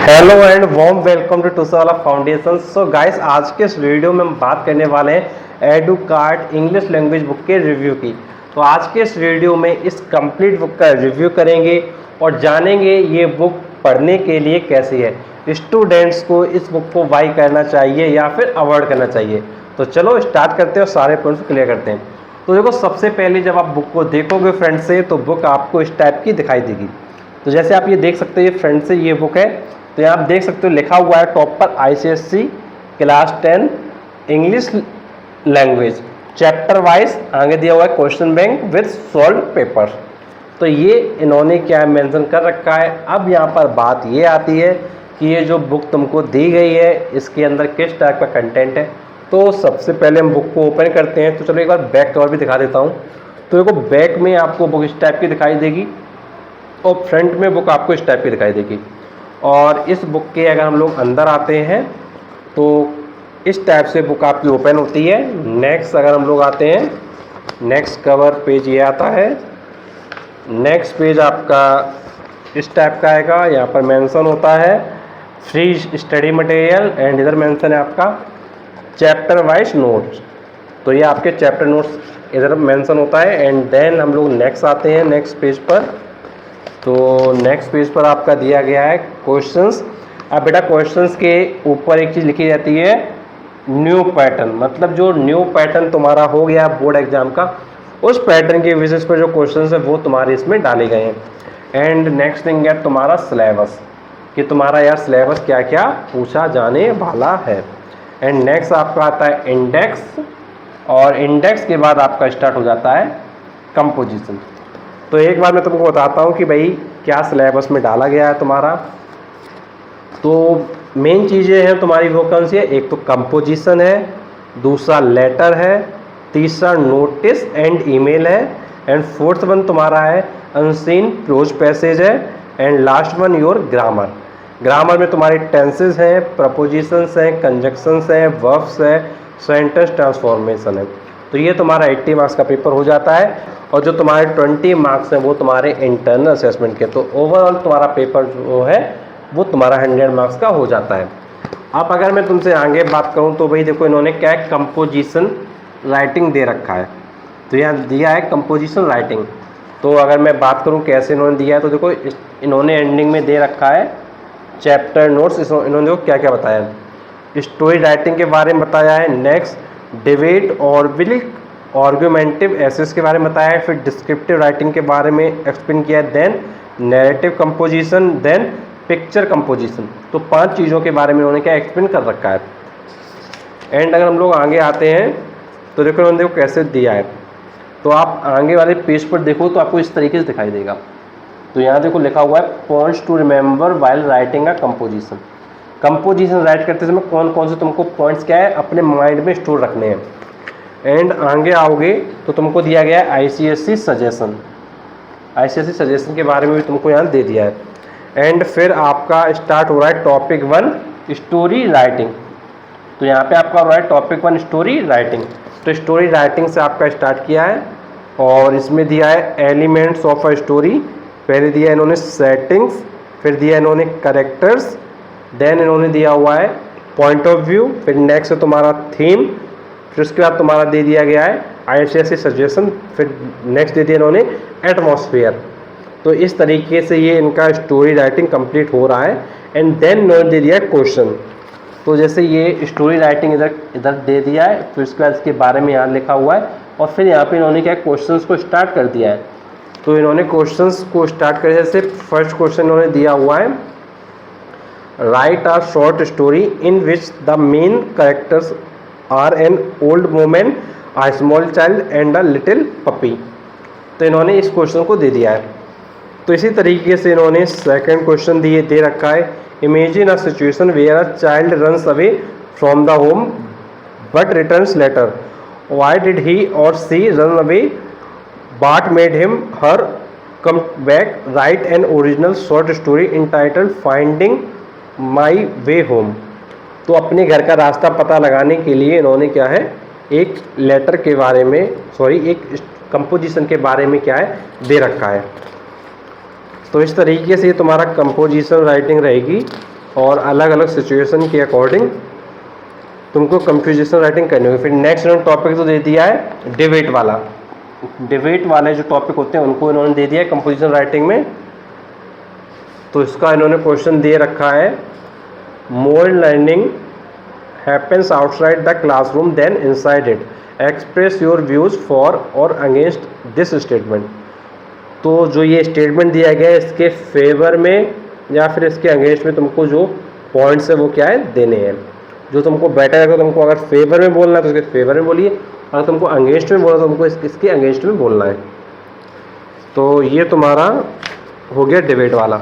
Hello and warm welcome to टूसाला foundation. So guys, आज के इस वीडियो में हम बात करने वाले हैं एडुकार्ड इंग्लिश लैंग्वेज बुक के रिव्यू की। तो आज के इस वीडियो में इस कंप्लीट बुक का रिव्यू करेंगे और जानेंगे ये बुक पढ़ने के लिए कैसी है, स्टूडेंट्स को इस बुक को बाई करना चाहिए या फिर अवॉइड करना चाहिए। तो चलो स्टार्ट करते हैं और सारे पॉइंट्स क्लियर करते हैं। तो देखो, सबसे पहले जब आप बुक को देखोगे फ्रेंड से, तो बुक आपको इस टाइप की दिखाई देगी। तो जैसे आप ये देख सकते हो, ये फ्रंट से ये बुक है। तो यहाँ आप देख सकते हो लिखा हुआ है टॉप पर ICSE class 10 English language chapter wise, आगे दिया हुआ है question bank with solve paper. तो ये इन्होंने क्या मेंशन कर रखा है। अब यहाँ पर बात ये आती है कि ये जो बुक तुमको दी गई है इसके अंदर किस टाइप का कंटेंट है। तो सबसे पहले हम बुक को ओपन करते हैं। तो चलो एक बार बैक कवर भी दिखा देता हूँ। तो देखो, बैक में आपको बुक इस टाइप की दिखाई देगी और फ्रंट में बुक आपको इस टाइप की दिखाई देगी। और इस बुक के अगर हम लोग अंदर आते हैं तो इस टाइप से बुक आपकी ओपन होती है। नेक्स्ट अगर हम लोग आते हैं, नेक्स्ट कवर पेज ये आता है। नेक्स्ट पेज आपका इस टाइप का आएगा। यहाँ पर मेंशन होता है फ्री स्टडी मटेरियल एंड इधर मेंशन है आपका चैप्टर वाइज नोट्स। तो ये आपके चैप्टर नोट्स इधर मेंशन होता है। एंड देन हम लोग नेक्स्ट आते हैं, नेक्स्ट पेज पर। तो नेक्स्ट पेज पर आपका दिया गया है क्वेश्चंस। अब बेटा, क्वेश्चंस के ऊपर एक चीज़ लिखी जाती है न्यू पैटर्न, मतलब जो न्यू पैटर्न तुम्हारा हो गया बोर्ड एग्जाम का, उस पैटर्न के बेसिस पर जो क्वेश्चंस है वो तुम्हारे इसमें डाले गए हैं। एंड नेक्स्ट थिंग है तुम्हारा सिलेबस, कि तुम्हारा यार सिलेबस क्या क्या पूछा जाने वाला है। एंड नेक्स्ट आपका आता है इंडेक्स, और इंडेक्स के बाद आपका स्टार्ट हो जाता है कंपोजिशन। तो एक बार मैं तुमको बताता हूँ कि भाई क्या सिलेबस में डाला गया है तुम्हारा। तो मेन चीज़ें हैं तुम्हारी वो कौन सी है, एक तो कंपोजिशन है, दूसरा लेटर है, तीसरा नोटिस एंड ईमेल है, एंड फोर्थ वन तुम्हारा है अनसीन प्रोज पैसेज है, and last one your grammar. Grammar में तुम्हारे टेंसेस हैं, प्रपोजिशंस हैं, कंजक्शंस हैं, वर्ब्स है, सेंटेंस ट्रांसफॉर्मेशन है। तो ये तुम्हारा 80 मार्क्स का पेपर हो जाता है। और जो तुम्हारे 20 मार्क्स हैं वो तुम्हारे इंटरनल असेसमेंट के। तो ओवरऑल तुम्हारा पेपर जो है वो तुम्हारा 100 मार्क्स का हो जाता है। अब अगर मैं तुमसे आगे बात करूं तो भाई देखो, इन्होंने क्या है, कंपोजिशन राइटिंग दे रखा है। तो यहाँ दिया है कंपोजिशन राइटिंग। तो अगर मैं बात करूं कैसे इन्होंने दिया है, तो देखो इन्होंने एंडिंग में दे रखा है चैप्टर नोट्स। इन्होंने देखो क्या क्या बताया है, स्टोरी राइटिंग के बारे में बताया है, नेक्स्ट डिबेट और विल आर्गुमेंटिव एसेस के बारे में बताया है, फिर डिस्क्रिप्टिव राइटिंग के बारे में एक्सप्लेन किया है, then narrative composition, then picture composition. तो 5 चीज़ों के बारे में उन्होंने क्या एक्सप्लेन कर रखा है। एंड अगर हम लोग आगे आते हैं तो देखो उन्होंने देखो कैसे दिया है। तो आप आगे वाले पेज पर देखो तो आपको इस तरीके से दिखाई देगा। तो यहाँ देखो लिखा हुआ है points to remember while writing a composition. Composition write करते समय कौन कौन से तुमको पॉइंट्स क्या है अपने माइंड में स्टोर रखने हैं। एंड आगे आओगे तो तुमको दिया गया है ICSE सजेशन। ICSE सजेशन के बारे में भी तुमको यहाँ दे दिया है। एंड फिर आपका स्टार्ट हो रहा है टॉपिक 1 स्टोरी राइटिंग। तो यहाँ पे आपका हो रहा है टॉपिक 1 स्टोरी राइटिंग। तो स्टोरी राइटिंग से आपका स्टार्ट किया है और इसमें दिया है एलिमेंट्स ऑफ अ स्टोरी। पहले दिया है इन्होंने सेटिंग्स, फिर दिया इन्होंने करेक्टर्स, देन इन्होंने दिया हुआ है पॉइंट ऑफ व्यू, फिर नेक्स्ट है तुम्हारा थीम, फिर उसके बाद तुम्हारा दे दिया गया है ICSE सजेशन, फिर नेक्स्ट दे दिया इन्होंने एटमॉस्फेयर। तो इस तरीके से ये इनका स्टोरी राइटिंग कंप्लीट हो रहा है। एंड देन इन्होंने दे दिया है क्वेश्चन। तो जैसे ये स्टोरी राइटिंग इधर दे दिया है, फिर उसके बाद इसके बारे में यहाँ लिखा हुआ है, और फिर यहाँ पे इन्होंने क्या क्वेश्चन को स्टार्ट कर दिया है। तो इन्होंने क्वेश्चन को स्टार्ट कर, जैसे फर्स्ट क्वेश्चन इन्होंने दिया हुआ है write a short story in which the main characters are an old women, a small child and a little puppy. तो इन्होंने इस क्वेश्चन को दे दिया है। तो इसी तरीके से इन्होंने सेकंड क्वेश्चन दे रखा है imagine a situation where a child runs away from the home but returns later, why did he और she run away, what made him her come back, write an original short story entitled finding my way home. तो अपने घर का रास्ता पता लगाने के लिए इन्होंने क्या है एक लेटर के बारे में, एक कंपोजिशन के बारे में क्या है दे रखा है। तो इस तरीके से तुम्हारा कंपोजिशन राइटिंग रहेगी। और अलग अलग सिचुएशन के अकॉर्डिंग तुमको कंपोजिशन राइटिंग करनी होगी। फिर नेक्स्ट इन्होंने टॉपिक तो दे दिया है डिबेट वाला। डिबेट वाले जो टॉपिक होते हैं उनको इन्होंने दे दिया है कंपोजिशन राइटिंग में। तो इसका इन्होंने क्वेश्चन दे रखा है, more learning happens outside the classroom then inside it, express your views for or against this statement. तो जो ये स्टेटमेंट दिया गया है इसके फेवर में या फिर इसके अगेंस्ट में तुमको जो पॉइंट्स है वो क्या है देने हैं। जो तुमको बेटर है, तुमको अगर फेवर में बोलना है तो इसके फेवर में बोलिए, अगर तुमको अगेंस्ट में बोलना तो तुमको इसके अगेंस्ट में बोलना है। तो ये तुम्हारा हो गया डिबेट वाला।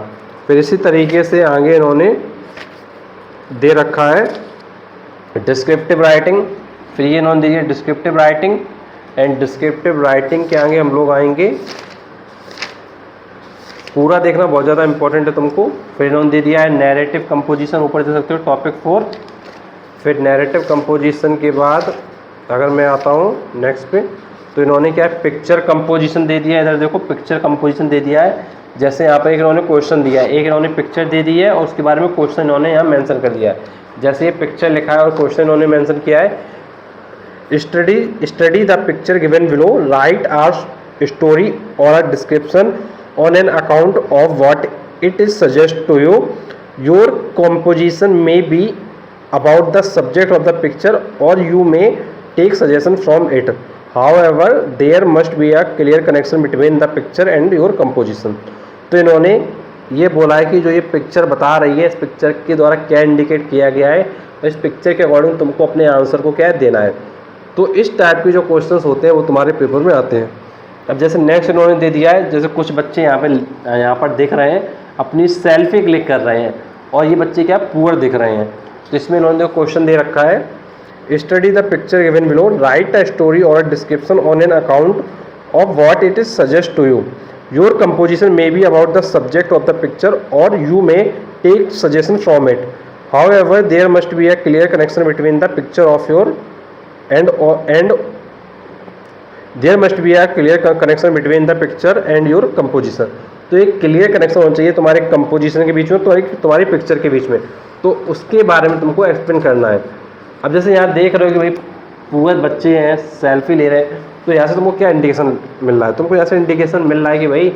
फिर इसी तरीके से आगे इन्होंने दे रखा है डिस्क्रिप्टिव राइटिंग। फिर ये इन्होंने दी है descriptive writing, and descriptive writing के आगे हम लोग आएंगे, पूरा देखना बहुत ज़्यादा इंपॉर्टेंट है तुमको। फिर इन्होंने दे दिया है नैरेटिव कंपोजिशन, ऊपर दे सकते हो टॉपिक 4। फिर नैरेटिव कंपोजिशन के बाद अगर मैं आता हूँ नेक्स्ट पे, तो इन्होंने क्या है पिक्चर कंपोजिशन दे दिया है। इधर देखो पिक्चर कंपोजिशन दे दिया है। जैसे यहाँ पर एक इन्होंने क्वेश्चन दिया है, एक इन्होंने पिक्चर दे दी है और उसके बारे में क्वेश्चन इन्होंने यहाँ मेंशन कर दिया है। जैसे ये पिक्चर लिखा है और क्वेश्चन इन्होंने मेंशन किया है, study the picture given below, write our story और a description on an account of what it is suggest to you. Your composition may be about the subject of the picture or you may take suggestion from it. However, there must be a clear connection between the picture and your composition. तो इन्होंने ये बोला है कि जो ये picture बता रही है, इस पिक्चर के द्वारा क्या इंडिकेट किया गया है, और इस पिक्चर के अकॉर्डिंग तुमको अपने आंसर को क्या है देना है। तो इस टाइप के जो क्वेश्चंस होते हैं वो तुम्हारे पेपर में आते हैं। अब जैसे नेक्स्ट इन्होंने दे दिया है, जैसे कुछ बच्चे यहाँ पर देख रहे हैं अपनी सेल्फी क्लिक कर रहे हैं और ये बच्चे क्या पुअर दिख रहे हैं। तो इसमें इन्होंने क्वेश्चन दे रखा है, study the picture given below, write a story और description on an account of what it is suggest to you, your composition may be about the subject of the picture और you may take suggestion from it, however there must be a clear connection between the picture of your and there must be a clear connection between the picture and your composition. तो एक clear connection होना चाहिए तुम्हारे composition के बीच में, तो एक तुम्हारी पिक्चर के बीच में, तो उसके बारे में तुमको एक्सप्लेन करना है। अब जैसे यहाँ देख रहे हो कि भाई पूरे बच्चे हैं सेल्फी ले रहे हैं, तो यहाँ से तुमको क्या इंडिकेशन मिल रहा है, तुमको यहाँ से इंडिकेशन मिल रहा है कि भाई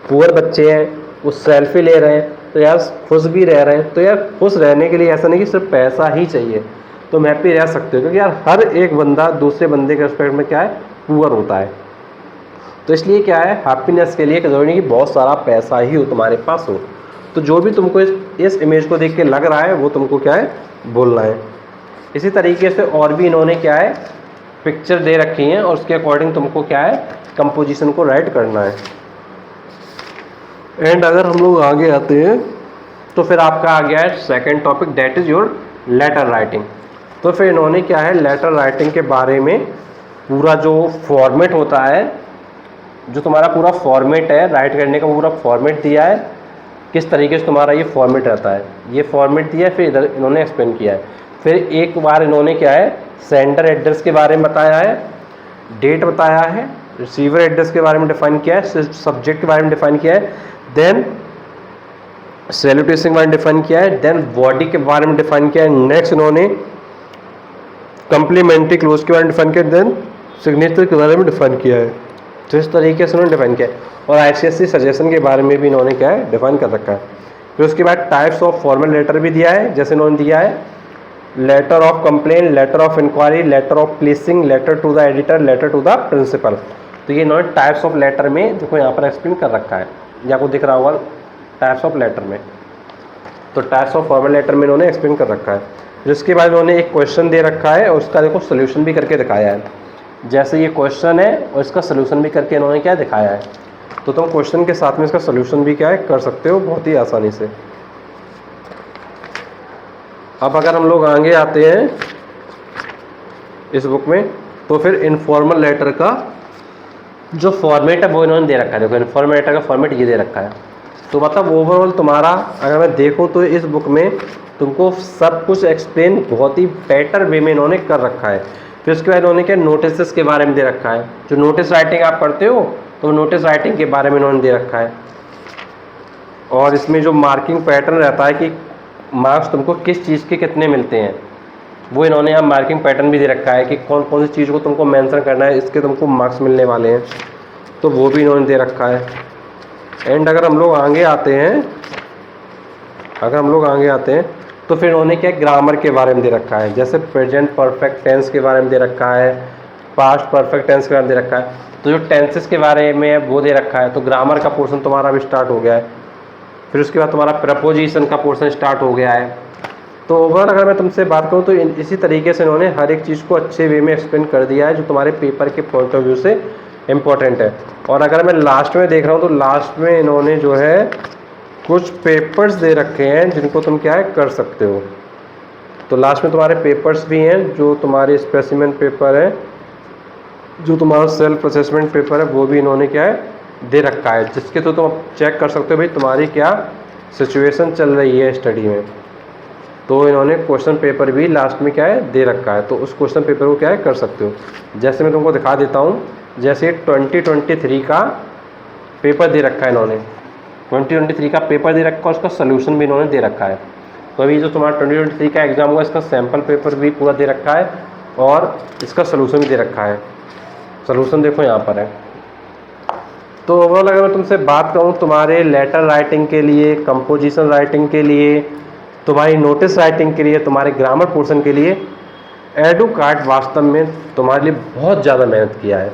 पुअर बच्चे हैं वो सेल्फी ले रहे हैं, तो यार खुश भी रह रहे हैं। तो यार खुश रहने के लिए ऐसा नहीं कि सिर्फ पैसा ही चाहिए, तुम हैप्पी रह सकते हो, क्योंकि यार हर एक बंदा दूसरे बंदे के रिस्पेक्ट में क्या है पुअर होता है। तो इसलिए क्या है हैप्पीनेस के लिए जरूरी नहीं कि बहुत सारा पैसा ही हो तुम्हारे पास हो। तो जो भी तुमको इस इमेज को देख के लग रहा है वो तुमको क्या है बोलना है। इसी तरीके से और भी इन्होंने क्या है पिक्चर दे रखी हैं और उसके अकॉर्डिंग तुमको क्या है कंपोजिशन को राइट करना है। एंड अगर हम लोग आगे आते हैं तो फिर आपका आ गया है second topic, that is your letter writing. तो फिर इन्होंने क्या है लेटर राइटिंग के बारे में पूरा जो फॉर्मेट होता है, जो तुम्हारा पूरा फॉर्मेट है राइट करने का पूरा फॉर्मेट दिया है, किस तरीके से तुम्हारा ये फॉर्मेट रहता है ये फॉर्मेट दिया है। फिर इधर इन्होंने एक्सप्लेन किया है। फिर एक बार इन्होंने क्या है सेंडर एड्रेस के बारे में बताया है, डेट बताया है, रिसीवर एड्रेस के बारे में डिफाइन किया है, सब्जेक्ट के बारे में डिफाइन किया है, देन सैल्यूटेशन के बारे में डिफाइन किया है, देन बॉडी के बारे में डिफाइन किया है, नेक्स्ट इन्होंने कम्प्लीमेंट्री क्लोज के बारे में डिफाइन किया, देन सिग्नेचर के बारे में डिफाइन किया है। तो इस तरीके से उन्होंने डिफाइन किया है। और आईसीएससी सजेशन के बारे में भी इन्होंने क्या है डिफाइन कर रखा है। फिर उसके बाद टाइप्स ऑफ फॉर्मल लेटर भी दिया है, जैसे इन्होंने दिया है letter of complain, letter of inquiry, letter of placing, letter to the editor, letter to the principal. तो ये इन्होंने टाइप्स ऑफ लेटर में देखो यहाँ पर एक्सप्लेन कर रखा है, ये आपको दिख रहा होगा टाइप्स ऑफ लेटर में। तो टाइप्स ऑफ फॉर्मल लेटर में इन्होंने एक्सप्लेन कर रखा है। जिसके बाद इन्होंने एक क्वेश्चन दे रखा है और उसका देखो सोल्यूशन भी करके दिखाया है। जैसे ये क्वेश्चन है और इसका सोल्यूशन भी करके इन्होंने क्या दिखाया है, तो तुम क्वेश्चन के साथ में इसका सोल्यूशन भी क्या है कर सकते हो बहुत ही आसानी से। अब अगर हम लोग आगे आते हैं इस बुक में, तो फिर इनफॉर्मल लेटर का जो फॉर्मेट है वो इन्होंने दे रखा है। देखो इनफॉर्मल लेटर का फॉर्मेट ये दे रखा है। तो मतलब ओवरऑल तुम्हारा अगर मैं देखूँ तो इस बुक में तुमको सब कुछ एक्सप्लेन बहुत ही बेटर वे में इन्होंने कर रखा है। फिर उसके बाद इन्होंने क्या नोटिस के बारे में दे रखा है, जो नोटिस राइटिंग आप करते हो तो नोटिस राइटिंग के बारे में इन्होंने दे रखा है। और इसमें जो मार्किंग पैटर्न रहता है कि मार्क्स तुमको किस चीज़ के कितने मिलते हैं, वो इन्होंने यहाँ मार्किंग पैटर्न भी दे रखा है कि कौन कौन सी चीज़ को तुमको मेंशन करना है, इसके तुमको मार्क्स मिलने वाले हैं, तो वो भी इन्होंने दे रखा है। एंड अगर हम लोग आगे आते हैं तो फिर इन्होंने क्या ग्रामर के बारे में दे रखा है, जैसे प्रेजेंट परफेक्ट टेंस के बारे में दे रखा है, पास्ट परफेक्ट टेंस के बारे में दे रखा है। तो जो टेंसेस के बारे में वो दे रखा है, तो ग्रामर का पोर्शन तुम्हारा भी स्टार्ट हो गया है। फिर उसके बाद तुम्हारा प्रपोजिशन का पोर्शन स्टार्ट हो गया है। तो ओवरऑल अगर मैं तुमसे बात करूँ तो इसी तरीके से इन्होंने हर एक चीज़ को अच्छे वे में एक्सप्लेन कर दिया है, जो तुम्हारे पेपर के पॉइंट ऑफ व्यू से इम्पोर्टेंट है। और अगर मैं लास्ट में देख रहा हूँ तो लास्ट में इन्होंने जो है कुछ पेपर्स दे रखे हैं जिनको तुम क्या है कर सकते हो। तो लास्ट में तुम्हारे पेपर्स भी हैं, जो तुम्हारे स्पेसिमेन पेपर है, जो तुम्हारा सेल्फ असेसमेंट पेपर है, वो भी इन्होंने क्या है दे रखा है, जिसके तो तुम चेक कर सकते हो भाई तुम्हारी क्या सिचुएशन चल रही है स्टडी में। तो इन्होंने क्वेश्चन पेपर भी लास्ट में क्या है दे रखा है, तो उस क्वेश्चन पेपर को क्या है कर सकते हो। जैसे मैं तुमको दिखा देता हूँ, जैसे 2023 का पेपर दे रखा है इन्होंने, 2023 का पेपर दे रखा है, उसका सोल्यूशन भी इन्होंने दे रखा है। तो अभी जो तुम्हारा 2023 का एग्जाम होगा, इसका सैम्पल पेपर भी पूरा दे रखा है और इसका सोल्यूशन भी दे रखा है। सोल्यूशन देखो यहाँ पर है। तो ओवरऑल अगर मैं तुमसे बात करूँ तुम्हारे लेटर राइटिंग के लिए, कंपोजिशन राइटिंग के लिए, तुम्हारी नोटिस राइटिंग के लिए, तुम्हारे ग्रामर पोर्शन के लिए एडुकार्ट वास्तव में तुम्हारे लिए बहुत ज़्यादा मेहनत किया है।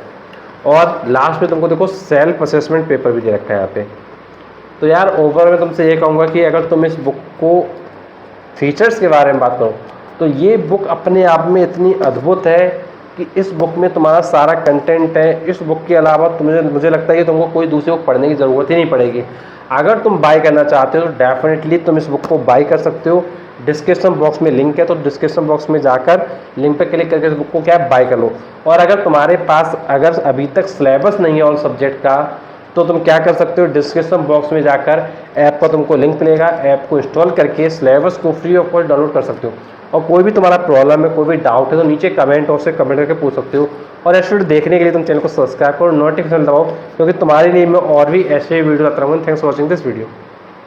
और लास्ट में तुमको देखो सेल्फ असेसमेंट पेपर भी दे रखा है यहाँ पे। तो यार ओवरऑल मैं तुमसे ये कहूँगा कि अगर तुम इस बुक को फीचर्स के बारे में बात करो तो ये बुक अपने आप में इतनी अद्भुत है कि इस बुक में तुम्हारा सारा कंटेंट है। इस बुक के अलावा मुझे लगता है कि तुमको कोई दूसरी बुक पढ़ने की ज़रूरत ही नहीं पड़ेगी। अगर तुम बाय करना चाहते हो तो डेफिनेटली तुम इस बुक को बाय कर सकते हो। डिस्क्रिप्शन बॉक्स में लिंक है, तो डिस्क्रिप्शन बॉक्स में जाकर लिंक पर क्लिक करके इस बुक को क्या बाय कर लो। और अगर तुम्हारे पास अगर अभी तक सिलेबस नहीं है ऑल सब्जेक्ट का, तो तुम क्या कर सकते हो, डिस्क्रिप्शन बॉक्स में जाकर ऐप का तुमको लिंक मिलेगा, ऐप को इंस्टॉल करके सिलेबस को फ्री ऑफ कॉस्ट डाउनलोड कर सकते हो। और कोई भी तुम्हारा प्रॉब्लम है, कोई भी डाउट है, तो नीचे कमेंट और से कमेंट करके पूछ सकते हो। और ऐसे वीडियो देखने के लिए तुम चैनल को सब्सक्राइब करो, नोटिफिकेशन दबाओ, क्योंकि तुम्हारे लिए मैं और भी ऐसे वीडियो लाता रहूँगा। Thanks for watching this video.